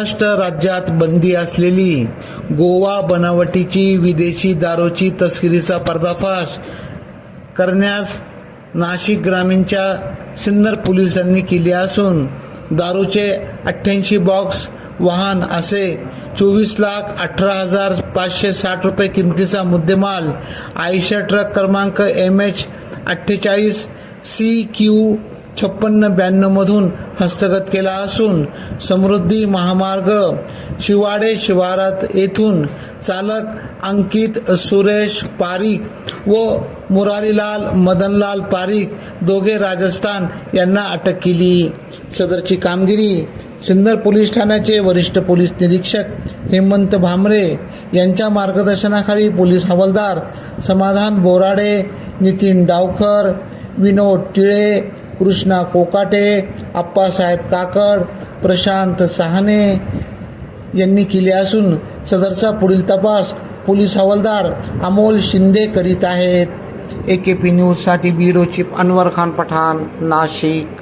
महाराष्ट्र राज्यात बंदी असलेली गोवा बनावटीची विदेशी दारूची तस्करीचा पर्दाफाश करण्यास नाशिक ग्रामीणच्या सिन्नर पोलिसांनी केली असून दारूचे 88 बॉक्स वाहन असे 24,18,560 रुपये किमतीचा मुद्देमाल आयशर ट्रक क्रमांक MH 48 CQ 5692 मधून हस्तगत केला असून समृद्धी महामार्ग शिवाडे शिवारात येथून चालक अंकित सुरेश पारिक व मुरारीलाल मदनलाल पारिक दोघे राजस्थान यांना अटक केली। सदरची कामगिरी सिन्नर पोलीस ठाण्याचे वरिष्ठ पोलीस निरीक्षक हेमंत भामरे यांच्या मार्गदर्शनाखाली पोलीस हवालदार समाधान बोराडे, नितीन डावकर, विनोद टिळे, कृष्णा कोकाटे, आप्पासाहेब काकड, प्रशांत साहने यांनी केले असून सदरचा पुढील तपास पोलीस हवालदार अमोल शिंदे करीत आहेत। AKP न्यूजसाठी ब्युरो चीफ अनवर खान पठाण, नाशिक।